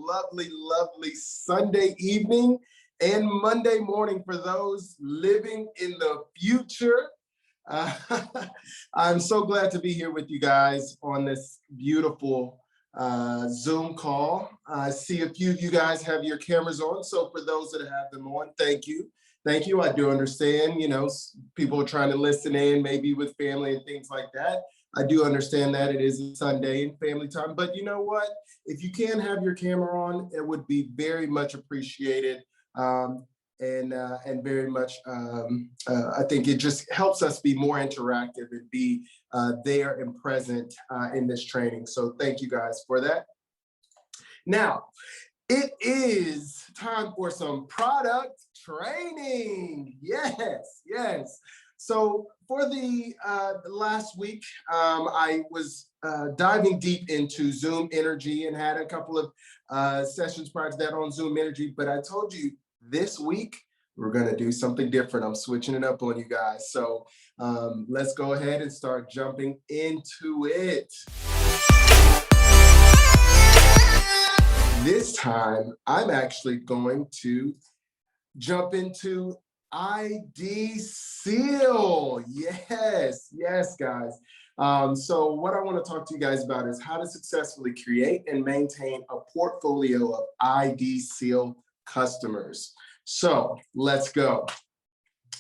lovely, lovely Sunday evening and Monday morning for those living in the future. I'm so glad to be here with you guys on this beautiful Zoom call. I see a few of you guys have your cameras on, so for those that have them on, thank you. Thank you. I do understand, people are trying to listen in, maybe with family and things like that. I do understand that it is a Sunday and family time, but you know what? If you can have your camera on, it would be very much appreciated. And very much, I think it just helps us be more interactive and be there and present in this training. So thank you guys for that. Now, it is time for some product training. Yes, yes. So for the last week, I was diving deep into Zoom Energy and had a couple of sessions prior to that on Zoom Energy, but I told you this week, we're gonna do something different. I'm switching it up on you guys. So let's go ahead and start jumping into it. This time, I'm actually going to jump into IDSeal. Yes, yes, guys. So what I want to talk to you guys about is how to successfully create and maintain a portfolio of IDSeal customers. So let's go.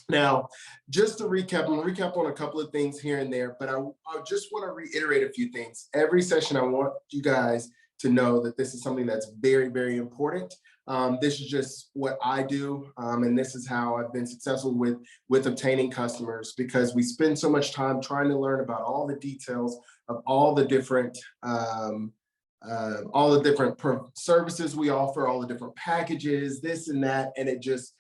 Now, just to recap, I'm going to recap on a couple of things here and there, but I just want to reiterate a few things. Every session, I want you guys to know that this is something that's very, very important. This is just what I do, and this is how I've been successful with obtaining customers, because we spend so much time trying to learn about all the details of all the different services we offer, all the different packages, this and that, and it just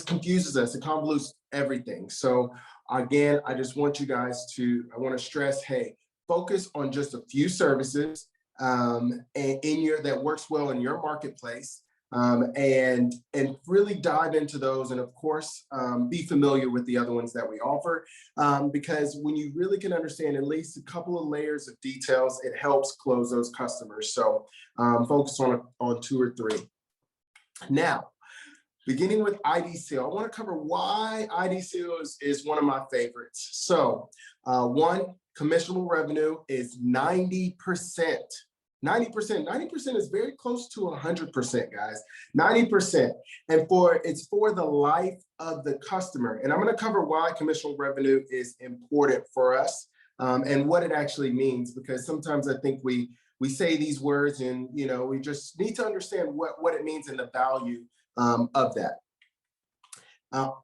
confuses us. It convolutes everything. So again, I just want you guys I want to stress, hey, focus on just a few services and that works well in your marketplace, and really dive into those, and of course be familiar with the other ones that we offer, because when you really can understand at least a couple of layers of details, it helps close those customers. So focus on two or three. Now, beginning with IDSeal, I want to cover why IDSeal is one of my favorites. So one, commissionable revenue is 90%. 90% is very close to 100%, guys. 90%, and it's for the life of the customer. And I'm going to cover why commissionable revenue is important for us, and what it actually means, because sometimes I think we say these words and we just need to understand what it means and the value of that.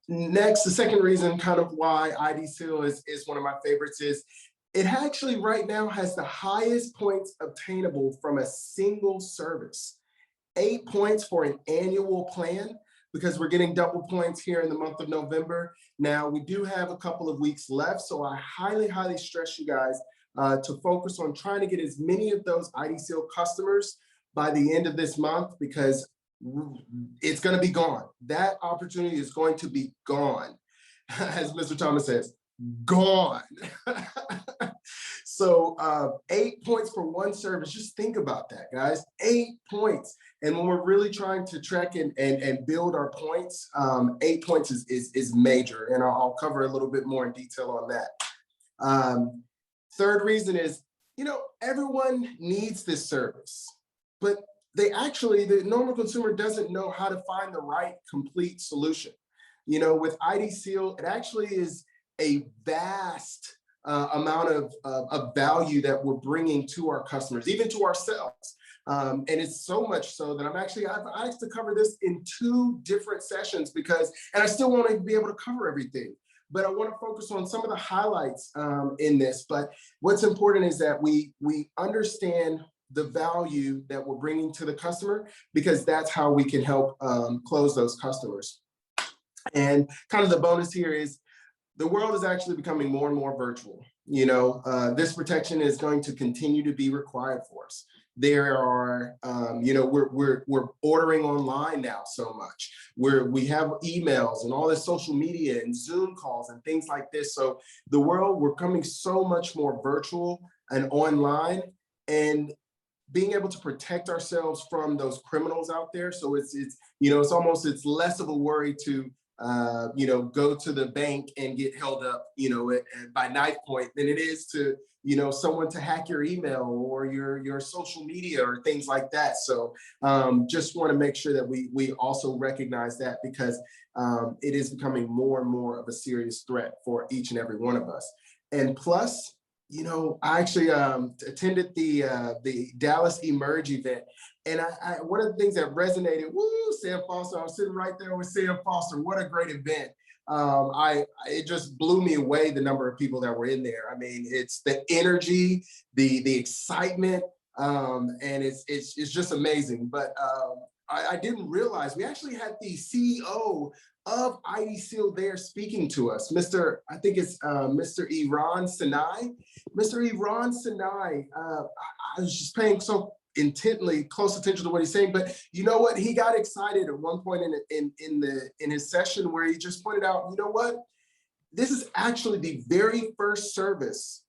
Next, the second reason kind of why IDSeal is one of my favorites is it actually right now has the highest points obtainable from a single service. 8 points for an annual plan, because we're getting double points here in the month of November. Now, we do have a couple of weeks left, so I highly, highly stress you guys to focus on trying to get as many of those IDSeal customers by the end of this month, because it's going to be gone. That opportunity is going to be gone, as Mr. Thomas says, gone. So 8 points for one service. Just think about that, guys. 8 points. And when we're really trying to track and build our points, 8 points is major. And I'll cover a little bit more in detail on that. Third reason is, everyone needs this service, but the normal consumer doesn't know how to find the right complete solution. With IDSeal, it actually is a vast amount of value that we're bringing to our customers, even to ourselves. And it's so much so that I asked to cover this in 2 different sessions, and I still want to be able to cover everything, but I want to focus on some of the highlights in this. But what's important is that we understand the value that we're bringing to the customer, because that's how we can help close those customers. And kind of the bonus here is the world is actually becoming more and more virtual. This protection is going to continue to be required for us. There are, we're ordering online now so much. We have emails and all this social media and Zoom calls and things like this. So we're coming so much more virtual and online, and being able to protect ourselves from those criminals out there. So it's less of a worry to go to the bank and get held up, by knife point than it is to, someone to hack your email or your social media or things like that. So just want to make sure that we also recognize that, because it is becoming more and more of a serious threat for each and every one of us. And plus, I actually attended the Dallas Emerge event, and I one of the things that resonated, Sam Foster, I was sitting right there with Sam Foster. What a great event. It just blew me away, the number of people that were in there. I mean, it's the energy, the excitement, and it's just amazing. But I didn't realize we actually had the CEO of IDSeal there speaking to us, Mr. Iran Sinai. Mr. Iran Sinai, I was just paying so close attention to what he's saying, but you know what? He got excited at one point in his session where he just pointed out, you know what? This is actually the very first service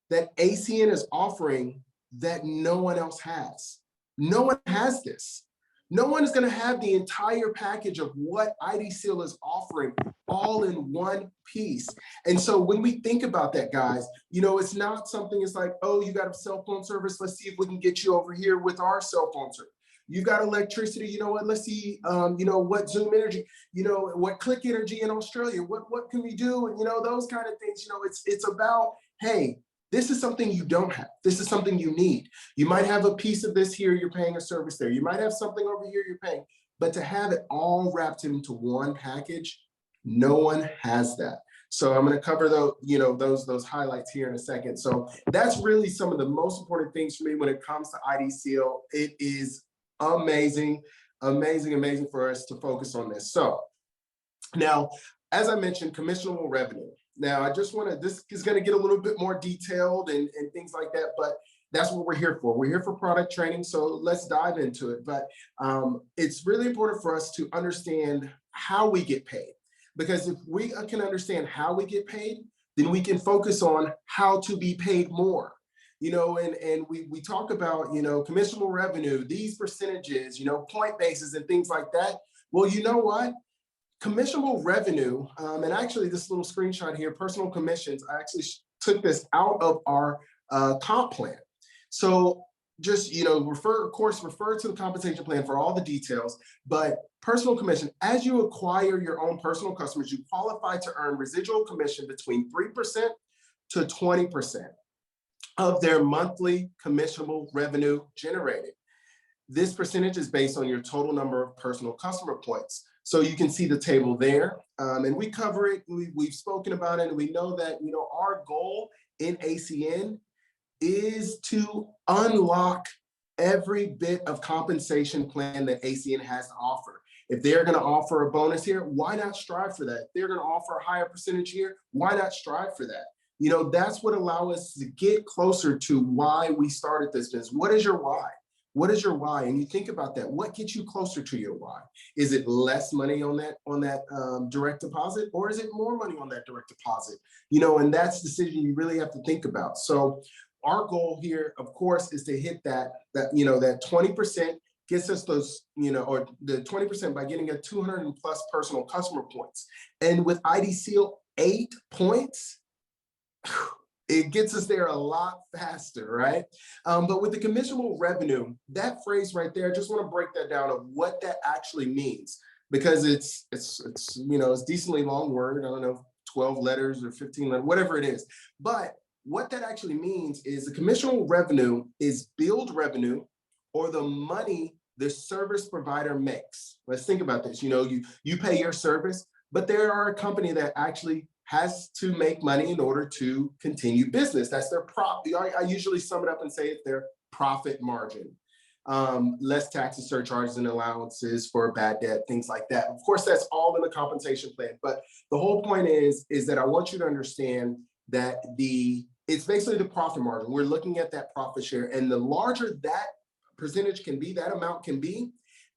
that ACN is offering that no one else has. No one has this. No one is going to have the entire package of what IDSeal is offering all in one piece. And so when we think about that, guys, it's not something, it's like, oh, you got a cell phone service. Let's see if we can get you over here with our cell phone service. You've got electricity, you know what, let's see, what Zoom Energy, what Click Energy in Australia, what can we do? And, those kind of things, it's about, hey, this is something you don't have. This is something you need. You might have a piece of this here, you're paying a service there. You might have something over here you're paying, but to have it all wrapped into one package, no one has that. So I'm going to cover those highlights here in a second. So that's really some of the most important things for me when it comes to IDSeal. It is amazing, amazing, amazing for us to focus on this. So now, as I mentioned, commissionable revenue. Now, this is going to get a little bit more detailed and things like that, but that's what we're here for. We're here for product training, so let's dive into it. But it's really important for us to understand how we get paid, because if we can understand how we get paid, then we can focus on how to be paid more. And we talk about, commissionable revenue, these percentages, point bases and things like that. Well, you know what? Commissionable revenue, and actually this little screenshot here, personal commissions, I actually took this out of our comp plan. So just, refer to the compensation plan for all the details, but personal commission, as you acquire your own personal customers, you qualify to earn residual commission between 3% to 20% of their monthly commissionable revenue generated. This percentage is based on your total number of personal customer points. So you can see the table there, and we cover it. We've spoken about it, and we know that our goal in ACN is to unlock every bit of compensation plan that ACN has to offer. If they're going to offer a bonus here, why not strive for that? If they're going to offer a higher percentage here, why not strive for that? That's what allows us to get closer to why we started this business. What is your why? What is your why? And you think about that. What gets you closer to your why? Is it less money on that direct deposit, or is it more money on that direct deposit? And that's the decision you really have to think about. So our goal here, of course, is to hit that 20%, gets us those, or the 20% by getting a 200 plus personal customer points. And with IDSeal, 8 points, it gets us there a lot faster, right? But with the commissionable revenue, that phrase right there, I just want to break that down of what that actually means, because it's a decently long word. I don't know, 12 letters or 15 letters, whatever it is. But what that actually means is the commissionable revenue is billed revenue, or the money the service provider makes. Let's think about this. You pay your service, but there are a company that actually has to make money in order to continue business. That's their profit. I usually sum it up and say it's their profit margin. Less taxes, surcharges, and allowances for bad debt, things like that. Of course, that's all in the compensation plan. But the whole point is that I want you to understand that it's basically the profit margin. We're looking at that profit share, and the larger that percentage can be, that amount can be,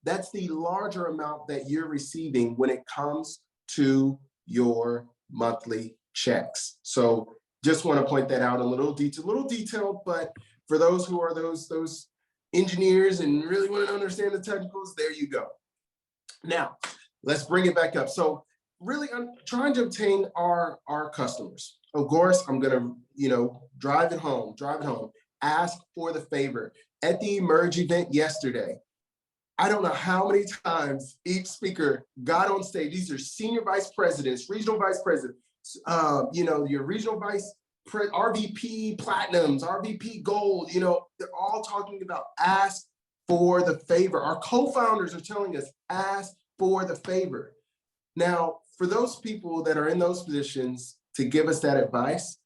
that's the larger amount that you're receiving when it comes to your monthly checks. So just want to point that out a little detailed, but for those who are those engineers and really want to understand the technicals, there you go. Now, let's bring it back up. So really, I'm trying to obtain our customers. Of course, I'm gonna, drive it home, ask for the favor. At the Emerge event yesterday, I don't know how many times each speaker got on stage. These are senior vice presidents, regional vice presidents, your regional vice RVP platinums, RVP gold, they're all talking about ask for the favor. Our co-founders are telling us ask for the favor. Now, for those people that are in those positions to give us that advice,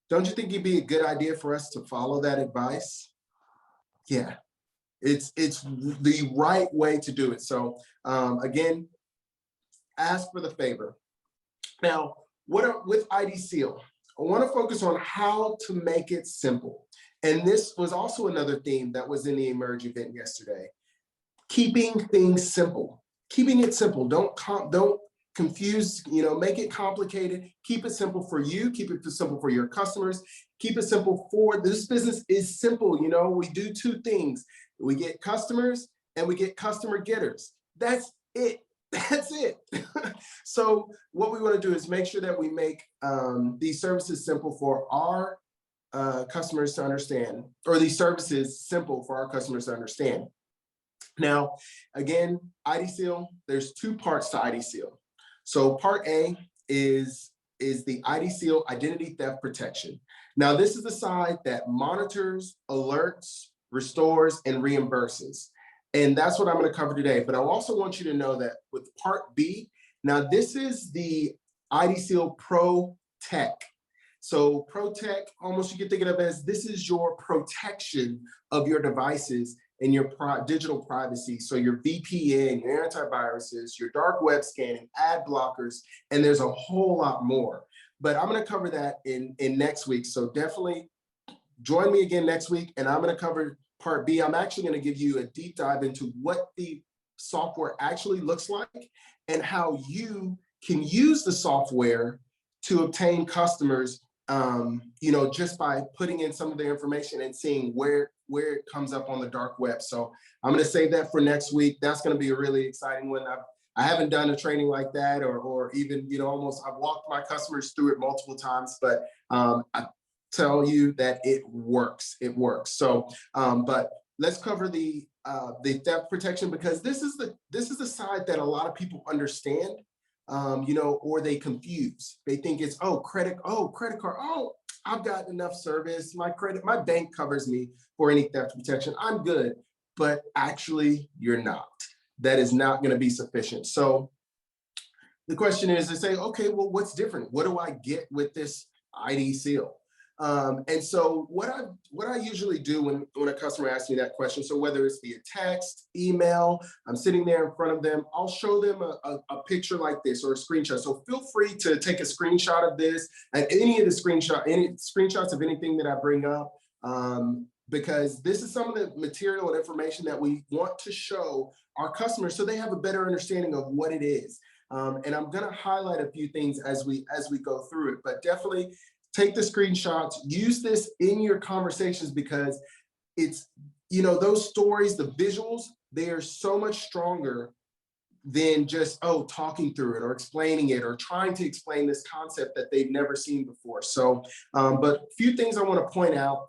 don't you think it'd be a good idea for us to follow that advice? Yeah, it's the right way to do it. So again, ask for the favor. Now, with IDSeal, I want to focus on how to make it simple. And this was also another theme that was in the Emerge event yesterday. Keeping things simple. Keeping it simple. Don't confuse, make it complicated. Keep it simple for you. Keep it simple for your customers. Keep it simple for this business is simple. We do two things. We get customers and we get customer getters. That's it. That's it. So what we want to do is make sure that we make these services simple for our customers to understand, or these services simple for our customers to understand. Now, again, IDSeal, there's two parts to IDSeal. So part A is the IDSeal identity theft protection. Now, this is the side that monitors, alerts, restores, and reimburses. And that's what I'm going to cover today. But I also want you to know that with part B, now this is the IDSeal Pro Tech. So Pro Tech, almost you can think of it as this is your protection of your devices and your digital privacy. So your VPN, your antiviruses, your dark web scanning, ad blockers, and there's a whole lot more. But I'm going to cover that in next week. So definitely join me again next week, and I'm going to cover part B. I'm actually going to give you a deep dive into what the software actually looks like and how you can use the software to obtain customers, just by putting in some of the information and seeing where it comes up on the dark web. So I'm going to save that for next week. That's going to be a really exciting one. I haven't done a training like that, or even, I've walked my customers through it multiple times, but I tell you that it works. It works. So, but let's cover the theft protection, because this is the side that a lot of people understand, or they confuse. They think it's credit card. Oh, I've got enough service. My bank covers me for any theft protection. I'm good. But actually, you're not. That is not going to be sufficient. So the question is, they say, okay, well, what's different? What do I get with this IDSeal? And so what I usually do when a customer asks me that question, so whether it's via text, email, I'm sitting there in front of them, I'll show them a picture like this or a screenshot. So feel free to take a screenshot of this and any screenshots of anything that I bring up, because this is some of the material and information that we want to show our customers so they have a better understanding of what it is. And I'm going to highlight a few things as we go through it, but definitely take the screenshots, use this in your conversations, because it's, those stories, the visuals, they are so much stronger than just, talking through it or explaining it or trying to explain this concept that they've never seen before. So, but a few things I want to point out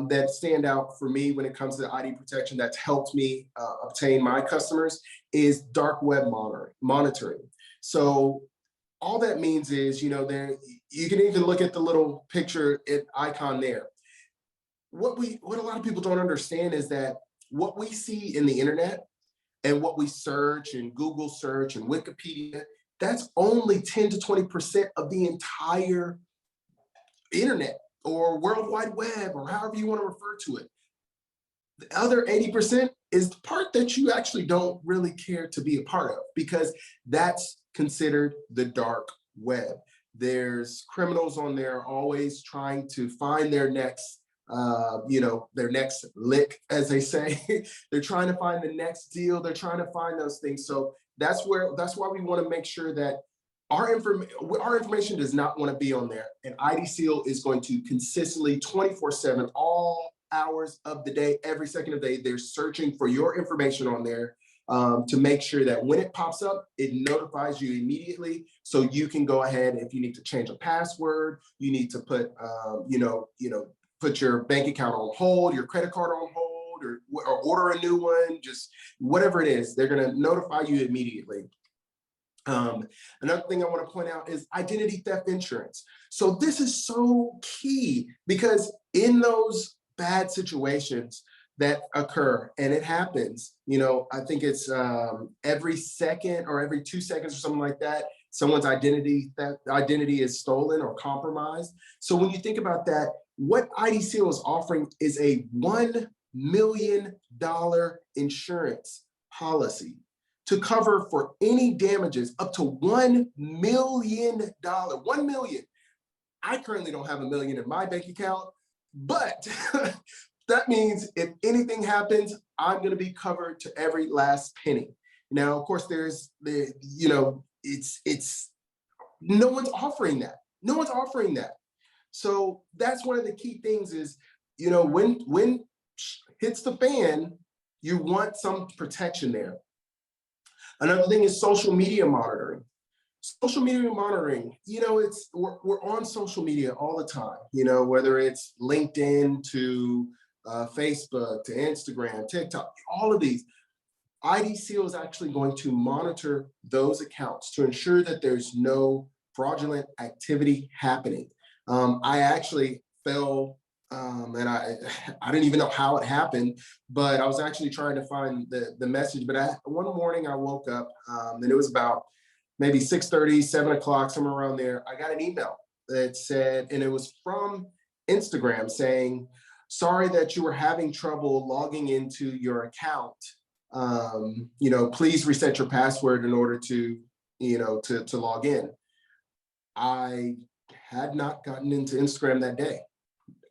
that stand out for me when it comes to ID protection that's helped me obtain my customers is dark web monitoring. So all that means is, you can even look at the little picture icon there. What a lot of people don't understand is that what we see in the internet and what we search and Google search and Wikipedia, that's only 10 to 20% of the entire internet or World Wide Web, or however you want to refer to it. The other 80% is the part that you actually don't really care to be a part of, because that's considered the dark web. There's criminals on there always trying to find their next, their next lick, as they say. They're trying to find the next deal. They're trying to find those things. So that's why we want to make sure that our information does not want to be on there. And IDSeal is going to consistently 24/7, all hours of the day, every second of the day, they're searching for your information on there to make sure that when it pops up, it notifies you immediately, so you can go ahead. If you need to change a password, you need to put, put your bank account on hold, your credit card on hold, or order a new one, just whatever it is, they're going to notify you immediately. Another thing I want to point out is identity theft insurance. So this is so key, because in those bad situations that occur, and it happens, I think it's every second or every 2 seconds or something like that, someone's identity is stolen or compromised. So when you think about that, what IDSeal is offering is a $1 million insurance policy to cover for any damages up to $1 million. 1 million. I currently don't have $1 million in my bank account, but that means if anything happens, I'm going to be covered to every last penny. Now, of course, there's it's no one's offering that. No one's offering that. So that's one of the key things is, when hits the fan, you want some protection there. Another thing is social media monitoring. Social media monitoring, we're on social media all the time, whether it's LinkedIn to Facebook to Instagram, TikTok, all of these. IDSeal is actually going to monitor those accounts to ensure that there's no fraudulent activity happening. I actually fell, and I didn't even know how it happened, but I was actually trying to find the message. But one morning I woke up, and it was about maybe 6:30, 7 o'clock, somewhere around there. I got an email that said, and it was from Instagram saying, sorry that you were having trouble logging into your account. Please reset your password in order to log in. I had not gotten into Instagram that day.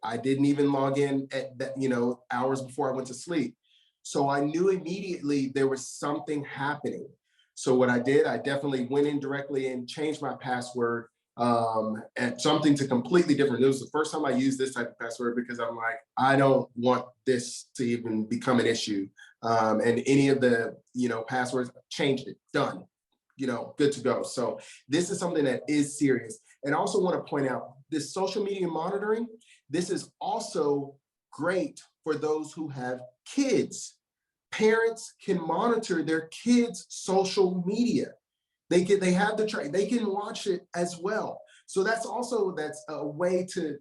I didn't even log in at that, hours before I went to sleep. So I knew immediately there was something happening. So what I did, I definitely went in directly and changed my password and something to completely different. It was the first time I used this type of password, because I'm like, I don't want this to even become an issue. And any of the, passwords, changed it, done, good to go. So this is something that is serious. And I also want to point out this social media monitoring. This is also great for those who have kids. Parents can monitor their kids' social media. They have the track, they can watch it as well. So that's a way to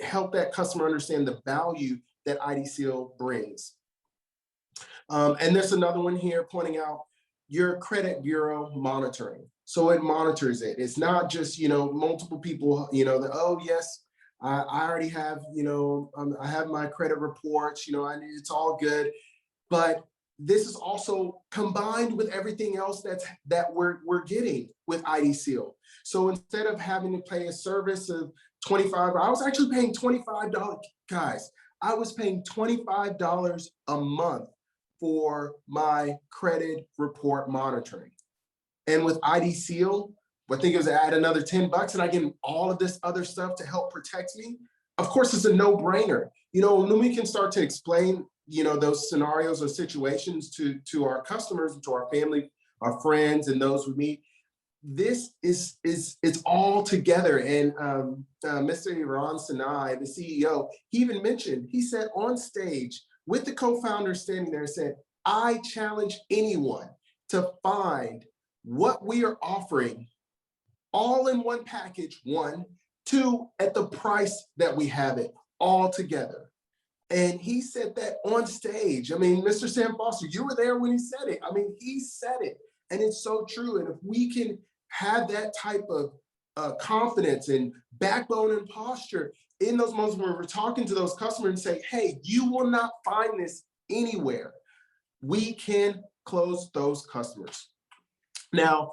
help that customer understand the value that IDSeal brings. And there's another one here pointing out your credit bureau monitoring. So it monitors it. It's not just, multiple people, oh yes, I already have, I have my credit reports, it's all good. But this is also combined with everything else that we're getting with IDSeal. So instead of having to pay a service of $25, I was actually paying $25, guys. I was paying $25 a month for my credit report monitoring. And with IDSeal, I think it was add another $10 and I get all of this other stuff to help protect me. Of course, it's a no-brainer. Then we can start to explain those scenarios or situations to our customers, to our family, our friends, and those we meet. This it's all together. And Mr. Iran Sinai, the CEO, he even mentioned, he said on stage with the co-founder standing there, said, I challenge anyone to find what we are offering all in one package, 1, 2, at the price that we have it all together. And he said that on stage. I mean, Mr. Sam Foster, you were there when he said it. I mean, he said it, and it's so true. And if we can have that type of confidence and backbone and posture in those moments where we're talking to those customers and say, hey, you will not find this anywhere, we can close those customers. Now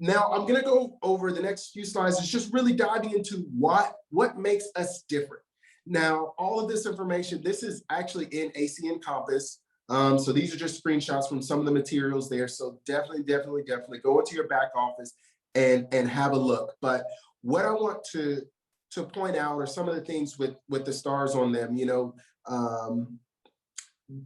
I'm going to go over the next few slides. It's just really diving into what makes us different. Now, all of this information, this is actually in AC Encompass. So these are just screenshots from some of the materials there. So definitely go into your back office and have a look. But what I want to point out are some of the things with the stars on them.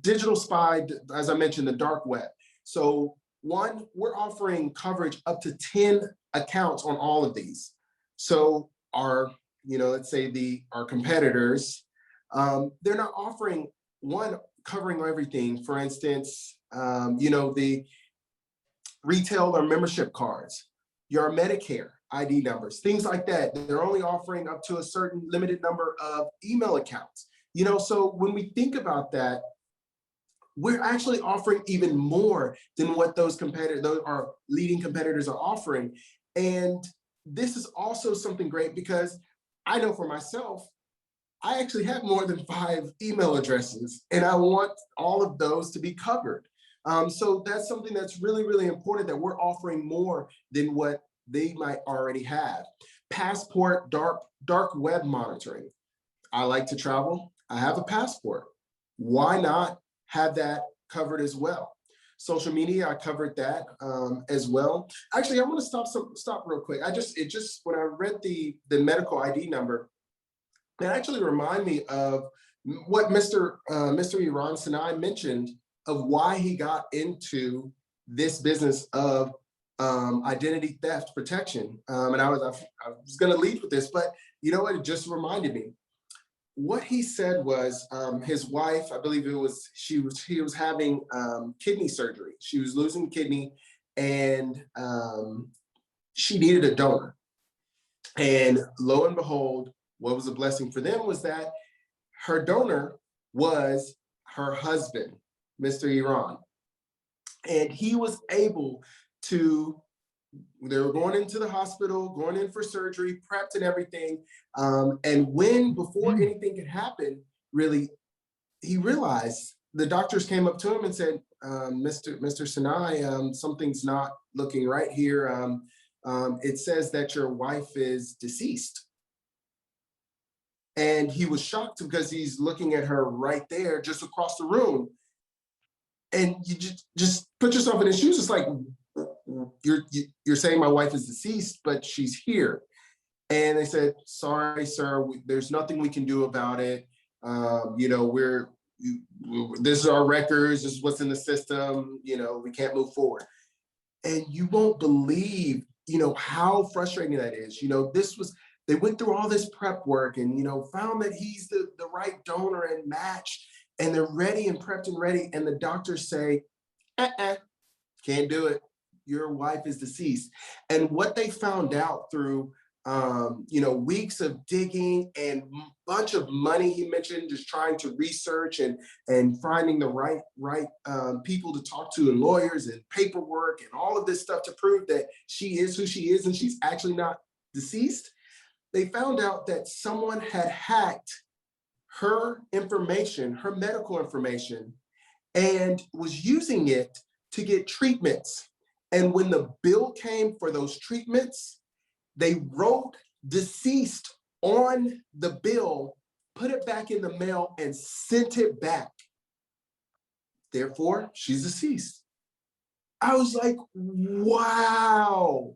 digital spy, as I mentioned, the dark web. So one, we're offering coverage up to 10 accounts on all of these. So our, let's say our competitors, they're not offering one covering everything. For instance, the retail or membership cards, your Medicare ID numbers, things like that. They're only offering up to a certain limited number of email accounts. So when we think about that, we're actually offering even more than what those our leading competitors are offering. And this is also something great because I know for myself, I actually have more than 5 email addresses, and I want all of those to be covered. So that's something that's really, really important, that we're offering more than what they might already have. Passport, dark web monitoring. I like to travel. I have a passport. Why not have that covered as well? Social media, I covered that as well. Actually, I want to stop real quick. When I read the medical ID number, it actually reminded me of what Mr. Iran Sinai mentioned of why he got into this business of identity theft protection. And I was going to lead with this, but you know what? It just reminded me. What he said was his wife, I believe he was having kidney surgery. She was losing kidney, and she needed a donor. And lo and behold, what was a blessing for them was that her donor was her husband, Mr. Iran. And he was able to, they were going into the hospital, going in for surgery, prepped and everything. And before anything could happen, really, he realized, the doctors came up to him and said, Mr. Sinai, something's not looking right here. It says that your wife is deceased. And he was shocked because he's looking at her right there, just across the room. And you just put yourself in his shoes. It's like, you're saying my wife is deceased, but she's here. And they said, sorry, sir, there's nothing we can do about it. This is our records, this is what's in the system, we can't move forward. And you won't believe, how frustrating that is. They went through all this prep work and, found that he's the right donor and match, and they're ready and prepped and ready. And the doctors say, can't do it. Your wife is deceased. And what they found out through, weeks of digging and bunch of money, he mentioned, just trying to research and finding the right people to talk to, and lawyers and paperwork and all of this stuff to prove that she is who she is and she's actually not deceased. They found out that someone had hacked her information, her medical information, and was using it to get treatments. And when the bill came for those treatments, they wrote deceased on the bill, put it back in the mail, and sent it back. Therefore, she's deceased. I was like, wow.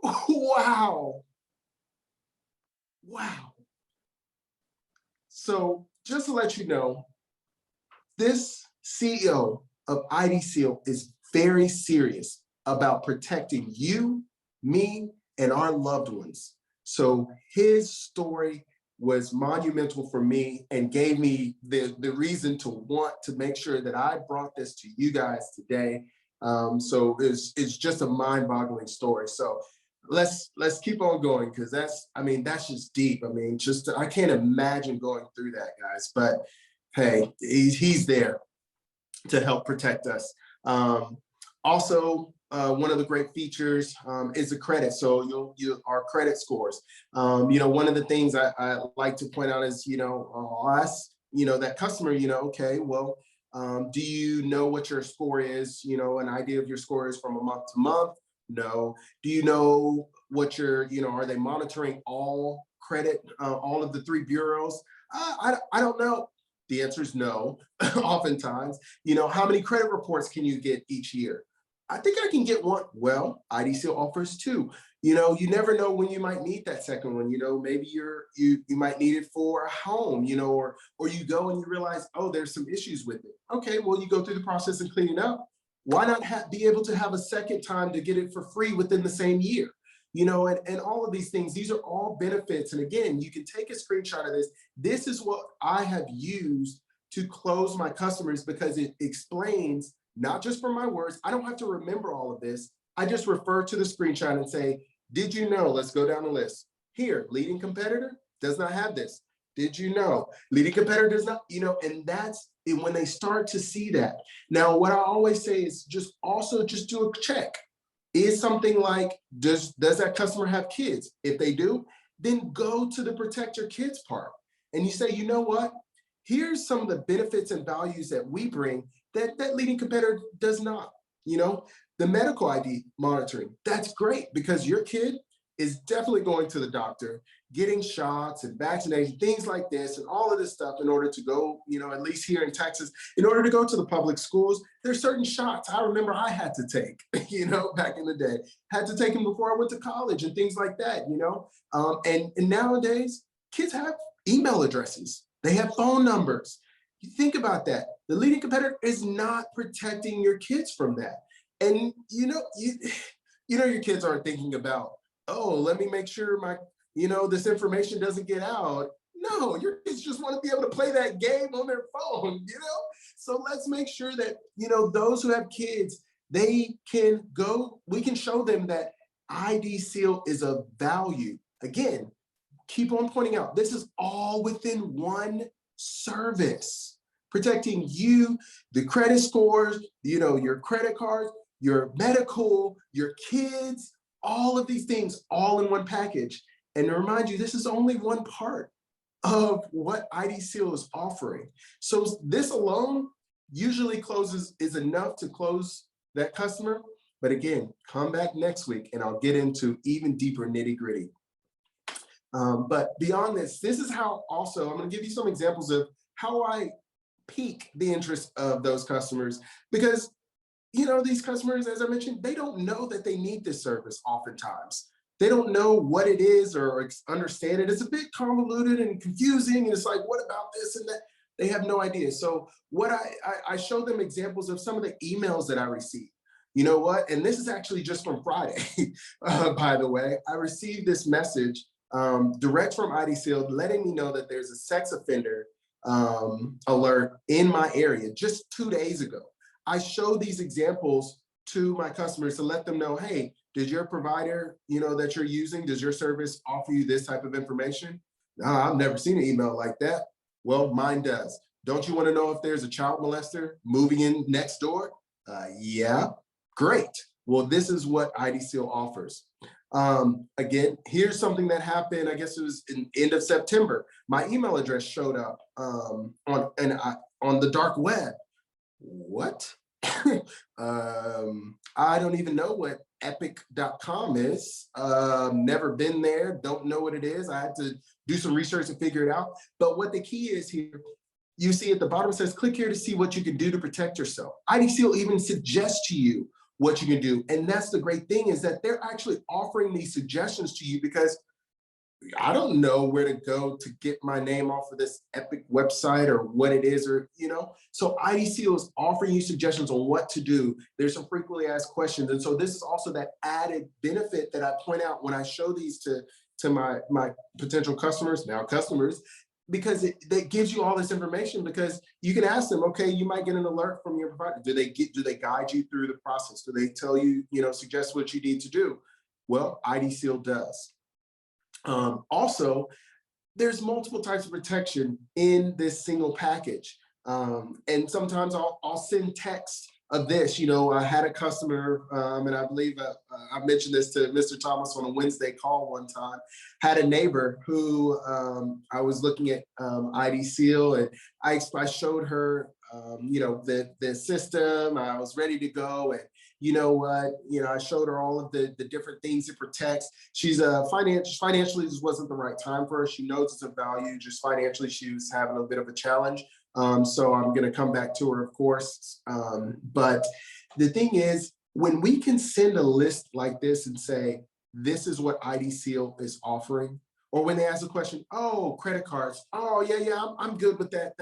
Wow. Wow. So just to let you know, this CEO of IDSeal is very serious about protecting you, me, and our loved ones. So his story was monumental for me and gave me the reason to want to make sure that I brought this to you guys today. So it's just a mind-boggling story. So let's keep on going, because that's just deep. I can't imagine going through that, guys. But hey, he's there to help protect us. Also, one of the great features is the credit. So our credit scores. One of the things I like to point out is, I'll ask, that customer, okay, well, do you know what your score is? An idea of your score is from a month to month? No. Do you know what are they monitoring all credit, all of the 3 bureaus? I don't know. The answer is no, oftentimes. How many credit reports can you get each year? I think I can get one. Well, IDSeal offers two. You never know when you might need that second one. Maybe you might need it for a home, or you go and you realize, oh, there's some issues with it. Okay, well, you go through the process and clean it up. Why not be able to have a second time to get it for free within the same year? And all of these things, these are all benefits. And again, you can take a screenshot of this. This is what I have used to close my customers, because it explains, not just from my words, I don't have to remember all of this. I just refer to the screenshot and say, did you know? Let's go down the list. Here, leading competitor does not have this. Did you know? Leading competitor does not, and that's it when they start to see that. Now, what I always say is just do a check. Is something like, does that customer have kids? If they do, then go to the protect your kids part. And you say, you know what? Here's some of the benefits and values that we bring that leading competitor does not. The medical ID monitoring, that's great, because your kid is definitely going to the doctor, getting shots and vaccination, things like this, and all of this stuff in order to go, at least here in Texas, in order to go to the public schools, there's certain shots I remember I had to take, back in the day, had to take them before I went to college and things like that, and nowadays kids have email addresses, they have phone numbers. You think about that. The leading competitor is not protecting your kids from that. And your kids aren't thinking about, oh, let me make sure my, this information doesn't get out. No, your kids just want to be able to play that game on their phone, So let's make sure that, those who have kids, they can go, we can show them that IDSeal is a value. Again, keep on pointing out, this is all within one service, protecting you, the credit scores, your credit cards, your medical, your kids, all of these things, all in one package. And to remind you, this is only one part of what IDSeal is offering. So this alone usually is enough to close that customer. But again, come back next week and I'll get into even deeper nitty-gritty. But beyond this is how also, I'm going to give you some examples of how I pique the interest of those customers, because these customers, as I mentioned, they don't know that they need this service oftentimes. They don't know what it is or understand it. It's a bit convoluted and confusing. And it's like, what about this and that? They have no idea. So what I show them examples of some of the emails that I received. You know what? And this is actually just from Friday, by the way. I received this message direct from IDSeal letting me know that there's a sex offender alert in my area just 2 days ago. I show these examples to my customers to let them know, hey, does your provider, that you're using, does your service offer you this type of information? No, I've never seen an email like that. Well, mine does. Don't you want to know if there's a child molester moving in next door? Yeah, great. Well, this is what IDSeal offers. Again, here's something that happened, I guess it was in end of September. My email address showed up on the dark web. What? I don't even know what epic.com is. Never been there, don't know what it is. I had to do some research to figure it out. But what the key is here, you see at the bottom, it says, click here to see what you can do to protect yourself. IDSeal even suggests to you what you can do. And that's the great thing, is that they're actually offering these suggestions to you, because I don't know where to go to get my name off of this Epic website or what it is, or, so IDSeal is offering you suggestions on what to do. There's some frequently asked questions. And so this is also that added benefit that I point out when I show these to my potential customers, now customers, because it gives you all this information, because you can ask them, okay, you might get an alert from your provider. Do they guide you through the process? Do they tell you, suggest what you need to do? Well, IDSeal does. Also, there's multiple types of protection in this single package. And sometimes I'll send text of this. I had a customer, and I believe I mentioned this to Mr. Thomas on a Wednesday call one time, had a neighbor who I was looking at IDSeal, and I showed her, the system. I was ready to go, and I showed her all of the different things it protects. She's financially, this wasn't the right time for her. She knows it's a value, just financially, she was having a bit of a challenge. So I'm going to come back to her, of course. But the thing is, When we can send a list like this and say, this is what IDSeal is offering, or when they ask a question, oh, credit cards, oh, yeah, I'm good with that.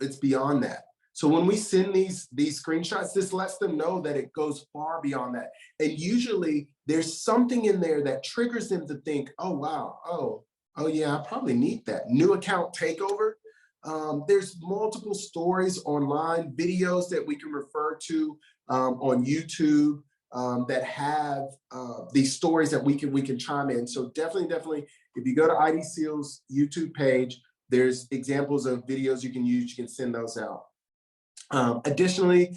It's beyond that. So when we send these screenshots, this lets them know that it goes far beyond that. And usually there's something in there that triggers them to think, oh, wow, oh yeah, I probably need that. New account takeover. There's multiple stories online, videos that we can refer to on YouTube that have these stories that we can chime in. So definitely, if you go to IDSeal's YouTube page, there's examples of videos you can use. You can send those out. Additionally,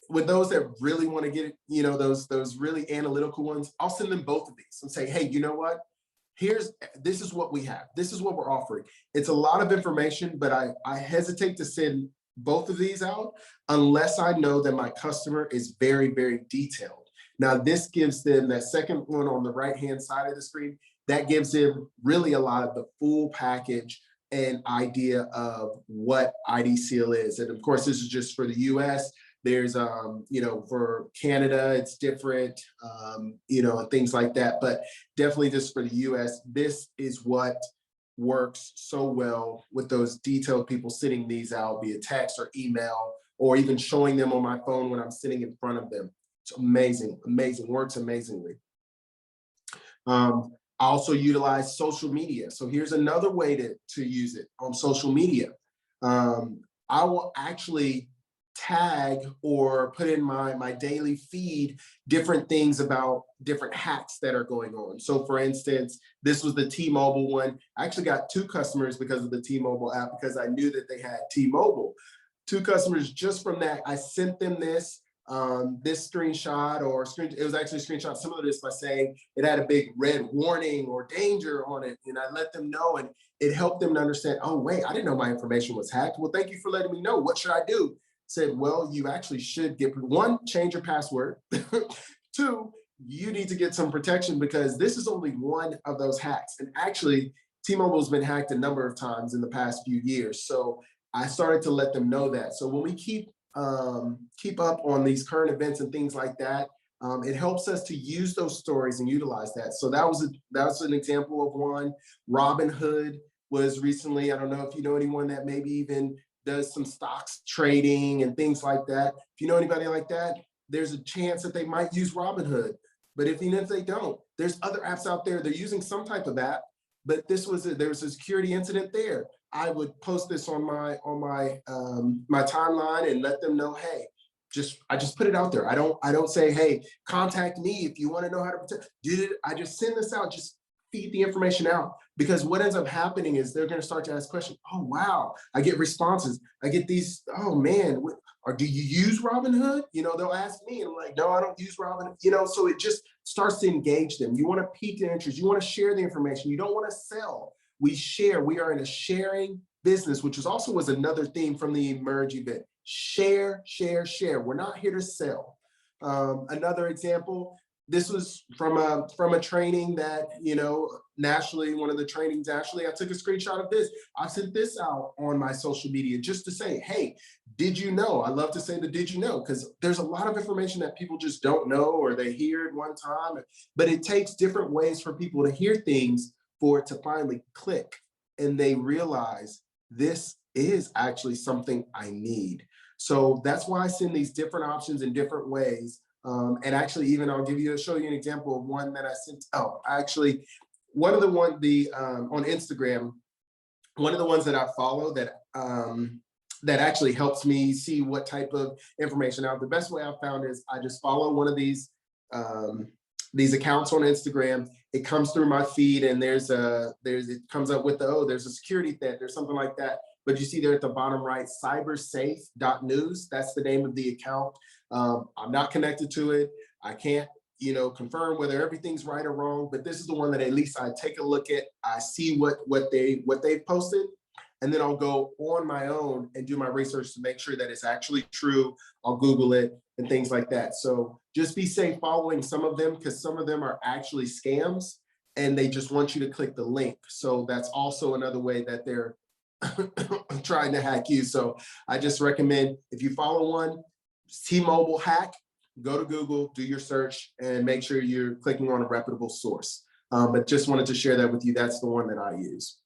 with those that really want to get, those really analytical ones, I'll send them both of these and say, hey, you know what? This is what we have. This is what we're offering. It's a lot of information, but I hesitate to send both of these out unless I know that my customer is very, very detailed. Now, this gives them that second one on the right-hand side of the screen. That gives them really a lot of the full package and idea of what IDSeal is. And of course, this is just for the US. There's, for Canada, it's different, and things like that. But definitely just for the US, this is what works so well with those detailed people sending these out via text or email, or even showing them on my phone when I'm sitting in front of them. It's amazing, works amazingly. I also utilize social media. So here's another way to use it on social media. I will actually tag or put in my daily feed different things about different hacks that are going on. So for instance, this was the T-Mobile one. I actually got 2 customers because of the T-Mobile app, because I knew that they had T-Mobile. 2 customers just from that. I sent them this screenshot, it was actually a screenshot similar to this, by saying it had a big red warning or danger on it. And I let them know, and it helped them to understand, oh, wait, I didn't know my information was hacked. Well, thank you for letting me know. What should I do? Said, well, you actually should change your password. 2, you need to get some protection, because this is only one of those hacks. And actually, T-Mobile's been hacked a number of times in the past few years. So I started to let them know that. So when we keep up on these current events and things like that, it helps us to use those stories and utilize that. So that was an example of one. Robinhood was recently, I don't know if you know anyone that maybe even does some stocks trading and things like that. If you know anybody like that, there's a chance that they might use Robinhood. But even if they don't, there's other apps out there. They're using some type of app, but there was a security incident there. I would post this on my timeline and let them know, hey, I just put it out there. I don't say, hey, contact me if you want to know how to protect. I just send this out, just feed the information out, because what ends up happening is they're going to start to ask questions. Oh, wow. I get responses. I get these, oh man, or do you use Robinhood? They'll ask me, and I'm like, no, I don't use Robinhood. So it just starts to engage them. You want to pique their interest. You want to share the information. You don't want to sell. We share. We are in a sharing business, which was another theme from the Emerge event. Share, share, share. We're not here to sell. Another example, this was from a training that, nationally, one of the trainings, actually, I took a screenshot of this. I sent this out on my social media just to say, hey, did you know? I love to say the did you know, because there's a lot of information that people just don't know, or they hear it one time, but it takes different ways for people to hear things for it to finally click, and they realize this is actually something I need. So that's why I send these different options in different ways. And actually, even I'll show you an example of one that I sent. Oh, actually, on Instagram, one of the ones that I follow that actually helps me see what type of information out. The best way I've found is I just follow one of these accounts on Instagram. It comes through my feed, and it comes up with there's a security threat, there's something like that. But you see there at the bottom right, cybersafe.news. That's the name of the account. I'm not connected to it. I can't, confirm whether everything's right or wrong, but this is the one that at least I take a look at. I see what they've posted, and then I'll go on my own and do my research to make sure that it's actually true. I'll Google it and things like that. So just be safe following some of them, because some of them are actually scams and they just want you to click the link. So that's also another way that they're trying to hack you. So I just recommend, if you follow one, T-Mobile hack, go to Google, do your search, and make sure you're clicking on a reputable source. But just wanted to share that with you. That's the one that I use.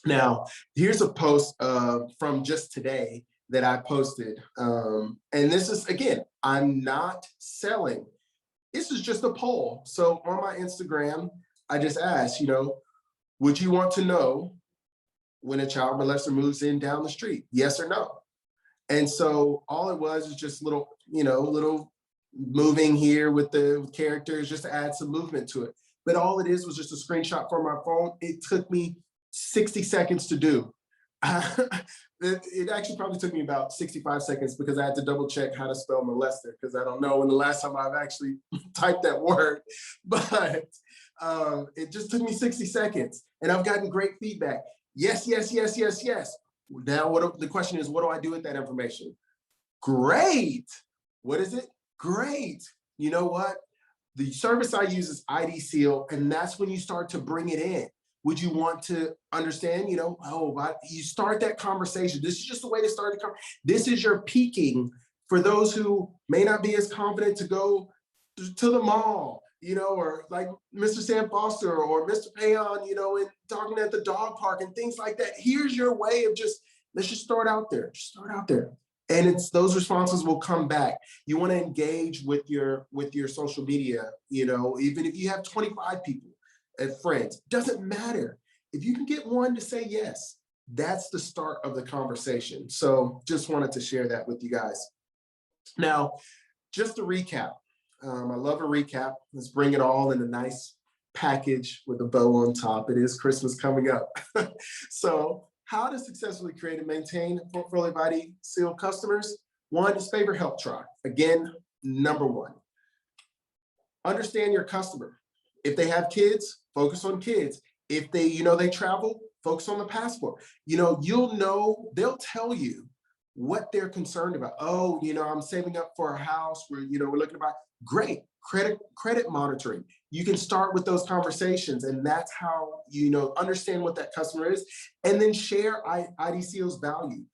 Now, here's a post from just today that I posted. And this is, again, I'm not selling. This is just a poll. So on my Instagram, I just asked, would you want to know when a child molester moves in down the street? Yes or no? And so all it was is just little moving here with the characters just to add some movement to it. But all it is was just a screenshot from my phone. It took me 60 seconds to do. It actually probably took me about 65 seconds because I had to double check how to spell molester because I don't know when the last time I've actually typed that word. But it just took me 60 seconds and I've gotten great feedback. Yes, yes, yes, yes, yes. Now the question is, what do I do with that information? Great. What is it? Great. You know what? The service I use is IDSeal, and that's when you start to bring it in. Would you want to understand, you start that conversation. This is just a way to start the conversation. This is your peaking for those who may not be as confident to go to the mall, or like Mr. Sam Foster or Mr. Payon, and talking at the dog park and things like that. Here's your way of let's just start out there. Just start out there. And it's those responses will come back. You want to engage with your social media, even if you have 25 people as friends, doesn't matter. If you can get one to say yes, that's the start of the conversation. So just wanted to share that with you guys. Now, just to recap, I love a recap. Let's bring it all in a nice package with a bow on top. It is Christmas coming up. So how to successfully create and maintain portfolio of IDSeal customers. One is favor, help, try. Again, number one. Understand your customer. If they have kids, focus on kids. If they, they travel, focus on the passport. They'll tell you what they're concerned about. Oh, I'm saving up for a house where, we're looking to buy. Great. Credit monitoring. You can start with those conversations, and that's how understand what that customer is, and then share IDSeal's value.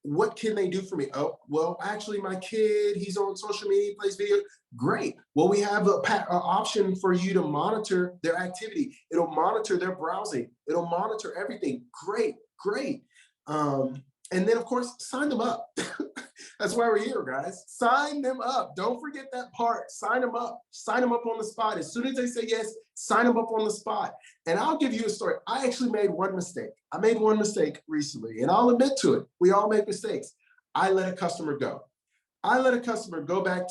What can they do for me? Oh, well, actually, my kid, he's on social media, plays video. Great. Well, we have an option for you to monitor their activity. It'll monitor their browsing. It'll monitor everything. Great, great. And then, of course, sign them up. That's why we're here, guys. Sign them up. Don't forget that part. Sign them up. Sign them up on the spot. As soon as they say yes, sign them up on the spot. And I'll give you a story. I actually made one mistake. I made one mistake recently, and I'll admit to it. We all make mistakes. I let a customer go. I let a customer go back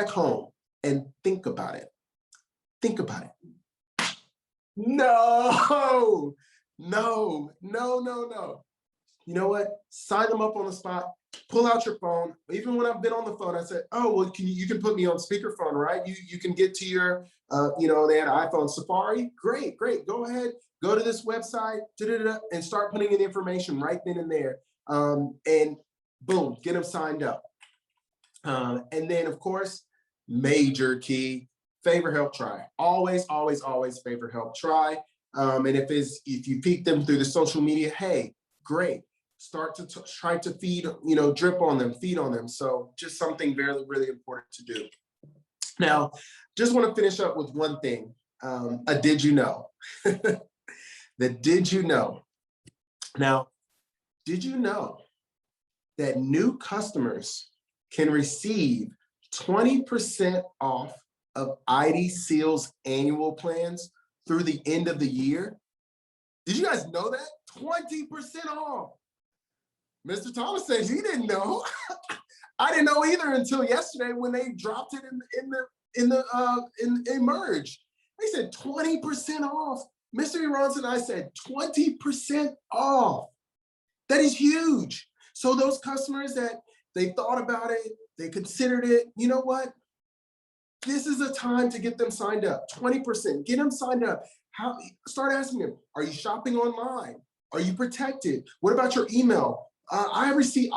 home and think about it. Think about it. No. You know what? Sign them up on the spot. Pull out your phone. Even when I've been on the phone, I said, oh, well, you can put me on speakerphone, right? You can get to your, they had an iPhone Safari. Great. Go ahead. Go to this website, and start putting in information right then and there. And boom, get them signed up. And then, of course, major key, favor, help, try. Always favor, help, try. And if you peek them through the social media, hey, great. Start to try to feed, drip on them, feed on them. So just something really, really important to do. Now, just want to finish up with one thing. A did you know? Did you know? Now, did you know that new customers can receive 20% off of IDSeal's annual plans through the end of the year? Did you guys know that? 20% off. Mr. Thomas says he didn't know. I didn't know either until yesterday when they dropped it in Merge. They said 20% off. Mr. Ronson and I said 20% off. That is huge. So those customers that they thought about it, they considered it, you know what? This is a time to get them signed up. 20%. Get them signed up. Start asking them, are you shopping online? Are you protected? What about your email? I received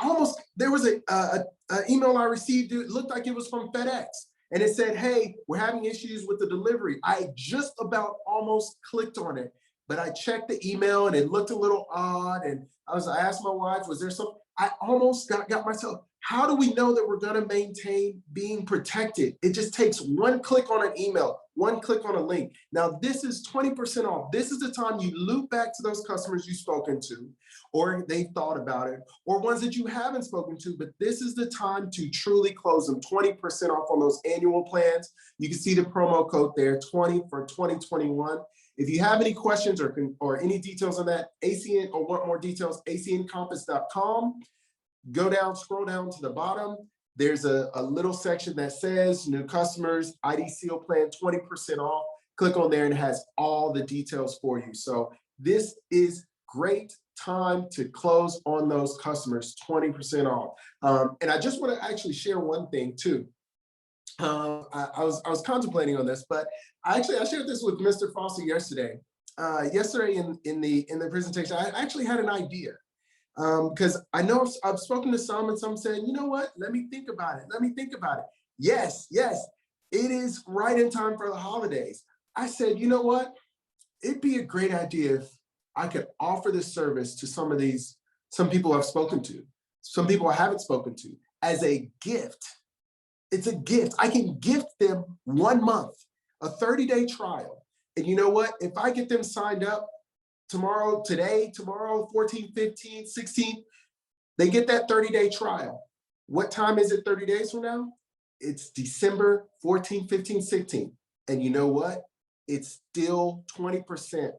there was a email I received. It looked like it was from FedEx. And it said, hey, we're having issues with the delivery. I just about almost clicked on it, but I checked the email and it looked a little odd. And I asked my wife, was there something? I almost got myself, How do we know that we're going to maintain being protected? It just takes one click on an email, one click on a link. Now, this is 20% off. This is the time you loop back to those customers you've spoken to, or they've thought about it, or ones that you haven't spoken to, but this is the time to truly close them. 20% off on those annual plans. You can see the promo code there, 20 for 2021. If you have any questions or any details on that, ACN, or want more details, acncompass.com. Go down, scroll down to the bottom. There's a little section that says new customers, IDSeal plan 20% off. Click on there and it has all the details for you. So this is great time to close on those customers, 20% off. And I just want to actually share one thing too. I was contemplating on this, but I shared this with Mr. Foster yesterday. Yesterday in the presentation, I actually had an idea. Because I know I've spoken to some and some said, you know what, let me think about it. Let me think about it. Yes, it is right in time for the holidays. I said, you know what, it'd be a great idea if I could offer this service to some people I've spoken to, some people I haven't spoken to, as a gift. It's a gift. I can gift them 1 month, a 30-day trial. And you know what, if I get them signed up, tomorrow, 14, 15, 16, they get that 30-day trial. What time is it 30 days from now? It's December 14, 15, 16. And you know what? It's still 20%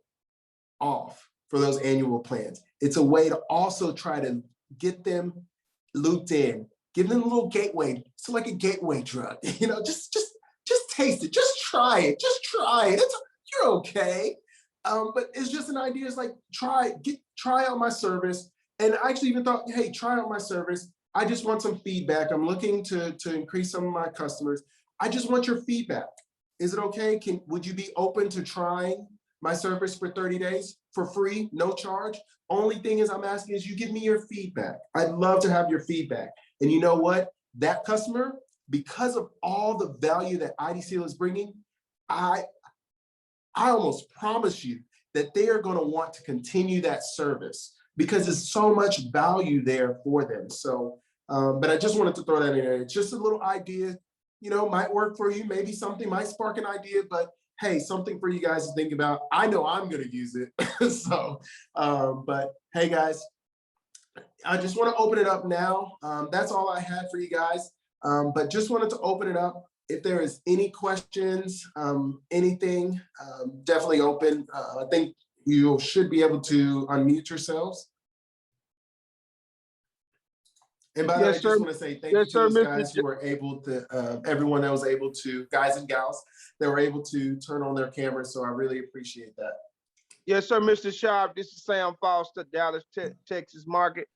off for those annual plans. It's a way to also try to get them looped in, give them a little gateway. It's like a gateway drug, just taste it, just try it, you're okay. But it's just an idea. It's like, try out my service. And I actually even thought, hey, try out my service. I just want some feedback. I'm looking to increase some of my customers. I just want your feedback. Is it okay? Would you be open to trying my service for 30 days for free, no charge? Only thing is I'm asking is you give me your feedback. I'd love to have your feedback. And you know what? That customer, because of all the value that IDSeal is bringing, I almost promise you that they are going to want to continue that service because there's so much value there for them. So, but I just wanted to throw that in there. It's just a little idea, might work for you. Maybe something might spark an idea, but hey, something for you guys to think about. I know I'm going to use it. So, but hey guys, I just want to open it up now. That's all I had for you guys. But just wanted to open it up. If there is any questions, anything, definitely open. I think you should be able to unmute yourselves. And by the way, I just want to say thank you to those guys who were able to, everyone that was able to, guys and gals, that were able to turn on their cameras. So I really appreciate that. Yes, sir, Mr. Sharp. This is Sam Foster, Dallas, Texas market.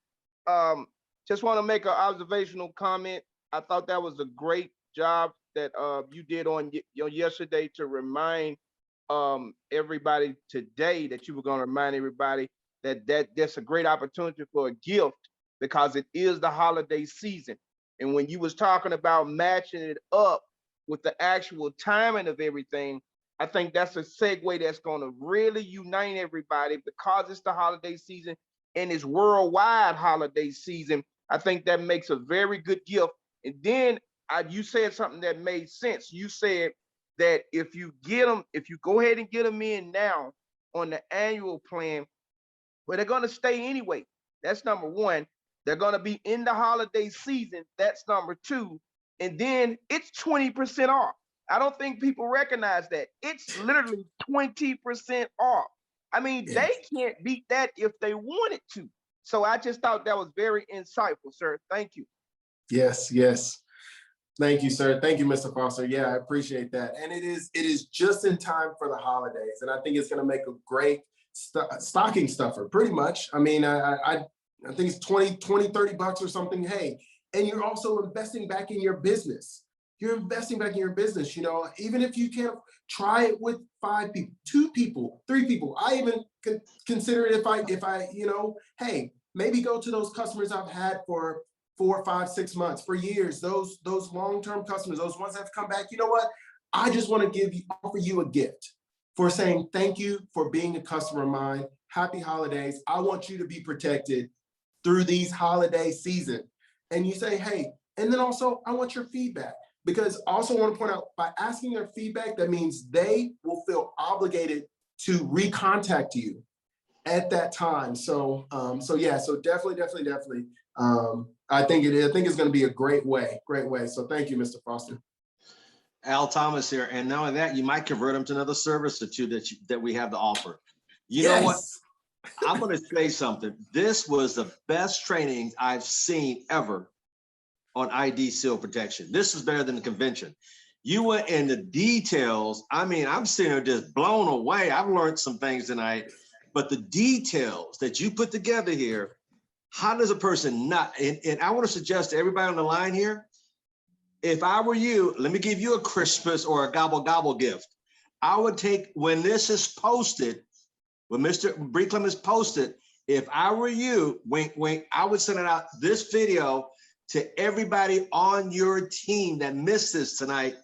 Just want to make an observational comment. I thought that was a great job that you did on yesterday to remind everybody today that you were going to remind everybody that's a great opportunity for a gift because it is the holiday season. And when you was talking about matching it up with the actual timing of everything, I think that's a segue that's going to really unite everybody because it's the holiday season and it's worldwide holiday season. I think that makes a very good gift. And then you said something that made sense. You said that if you go ahead and get them in now on the annual plan, well, they're going to stay anyway. That's number one. They're going to be in the holiday season. That's number two. And then it's 20% off. I don't think people recognize that. It's literally 20% off. I mean, They can't beat that if they wanted to. So I just thought that was very insightful, sir. Thank you. Yes. Thank you, sir. Thank you, Mr. Foster. Yeah, I appreciate that. And it is just in time for the holidays. And I think it's going to make a great stocking stuffer, pretty much. I mean, I think it's 20, 30 bucks or something. Hey, and you're also investing back in your business. You're investing back in your business, even if you can't try it with 5 people, 2 people, 3 people. I even consider it if I, hey, maybe go to those customers I've had for 4, 5, 6 months, for years, those long-term customers, those ones that have come back. You know what? I just want to offer you a gift for saying thank you for being a customer of mine. Happy holidays. I want you to be protected through these holiday season. and you say, hey, and then also I want your feedback, because also want to point out, by asking their feedback, that means they will feel obligated to recontact you at that time. So, so yeah, so definitely. I think it's going to be a great way. So thank you, Mr. Foster. Al Thomas here, and not only that, you might convert them to another service or two that we have to offer. You know what? I'm going to say something. This was the best training I've seen ever on IDSeal protection. This is better than the convention. You went into details. I mean, I'm sitting there just blown away. I've learned some things tonight, but the details that you put together here, how does a person not, and I want to suggest to everybody on the line here, if I were you, let me give you a Christmas or a gobble gift. I would take, when this is posted, when Mr. Breeklem is posted, if I were you, wink, wink, I would send it out, this video, to everybody on your team that missed this tonight.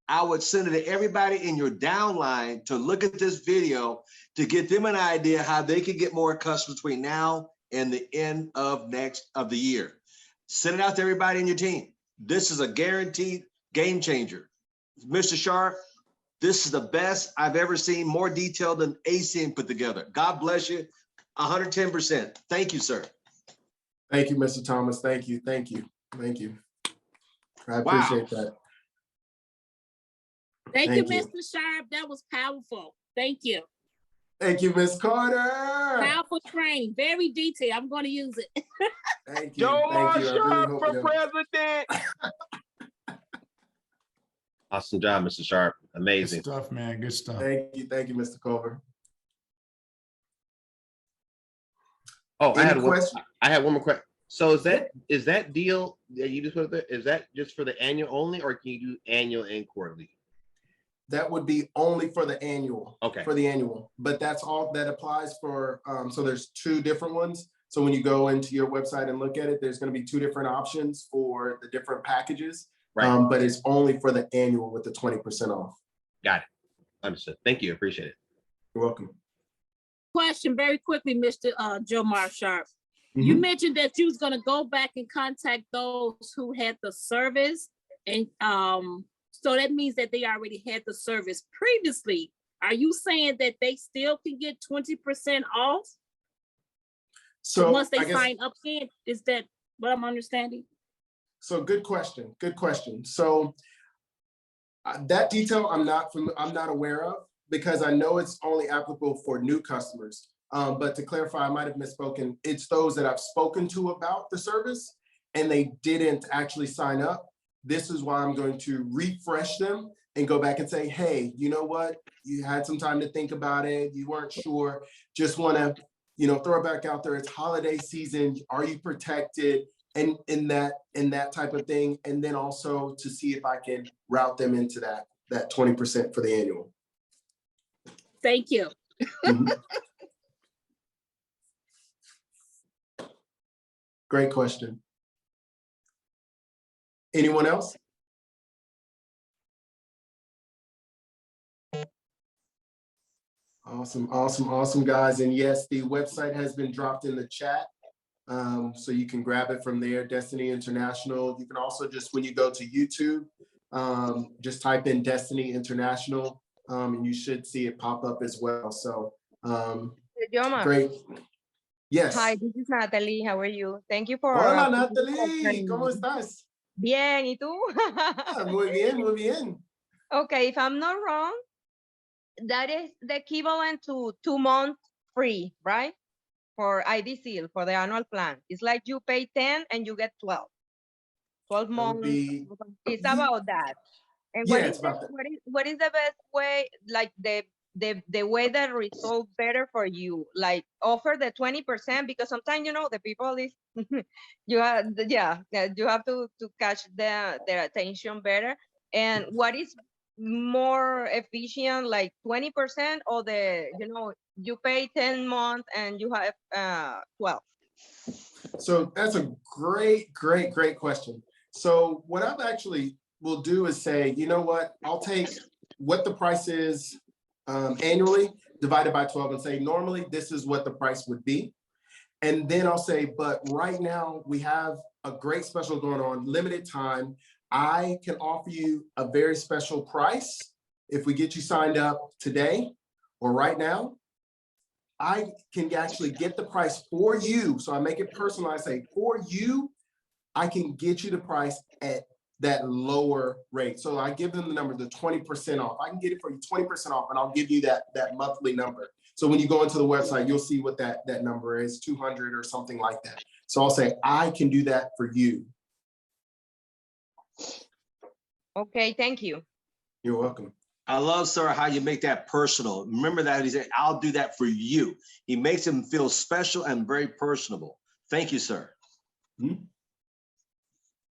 I would send it to everybody in your downline to look at this video to get them an idea how they can get more customers between now and the end of the year. Send it out to everybody in your team. This is a guaranteed game changer. Mr. Sharp, this is the best I've ever seen, more detailed than ACM put together. God bless you, 110%. Thank you, sir. Thank you, Mr. Thomas. Thank you. I appreciate that. Thank you, Mr. Sharp. That was powerful. Thank you. Thank you, Ms. Carter. Powerful training, very detailed. I'm going to use it. Thank you. Jomar Thank you. Sharp for president. Awesome job, Mr. Sharp. Amazing. Good stuff, man. Good stuff. Thank you, Mr. Culver. Oh, I had one more question. So is that deal that you just put there, is that just for the annual only, or can you do annual and quarterly? That would be only for the annual. Okay. For the annual, but that's all that applies for. So there's two different ones. So when you go into your website and look at it, there's going to be two different options for the different packages. Right. But it's only for the annual with the 20% off. Got it. Understood. Thank you. Appreciate it. You're welcome. Question very quickly, Mr. Jomar Sharp. You mentioned that you was going to go back and contact those who had the service, and so that means that they already had the service previously. Are you saying that they still can get 20% off? So once they sign up in, is that what I'm understanding? So good question. So that detail I'm not aware of, because I know it's only applicable for new customers. But to clarify, I might have misspoken. It's those that I've spoken to about the service and they didn't actually sign up. This is why I'm going to refresh them and go back and say, hey, you know what? You had some time to think about it. You weren't sure. Just want to, throw it back out there. It's holiday season. Are you protected? And in that type of thing. And then also to see if I can route them into that 20% for the annual. Thank you. Great question. Anyone else? Awesome, guys. And yes, the website has been dropped in the chat. So you can grab it from there, Destiny International. You can also just, when you go to YouTube, just type in Destiny International, and you should see it pop up as well. So Jomar. Great. Yes. Hi, this is Natalie. How are you? Thank you for... Hola, Natalie. ¿Cómo estás? Bien, ¿y tú? Muy bien. Okay, if I'm not wrong, that is the equivalent to 2 months free, right? For IDSeal, for the annual plan. It's like you pay 10 and you get 12. 12 months. It's about that. And yeah, what is the best way, like the way that resolve better for you? Like offer the 20%, because sometimes, the people is, you have to catch their attention better. And what is more efficient, like 20% or you pay 10 months and you have 12? So that's a great question. So what I've actually will do is say, you know what, I'll take what the price is annually divided by 12 and say, normally this is what the price would be. And then I'll say, but right now we have a great special going on, limited time. I can offer you a very special price. If we get you signed up today or right now, I can actually get the price for you. So I make it personalized, say for you, I can get you the price at that lower rate. So I give them the number, the 20% off. I can get it for you 20% off, and I'll give you that monthly number. So when you go into the website, you'll see what that number is, 200 or something like that. So I'll say, I can do that for you. Okay, thank you. You're welcome. I love, sir, how you make that personal. Remember that he said, I'll do that for you. He makes him feel special and very personable. Thank you, sir. Mm-hmm.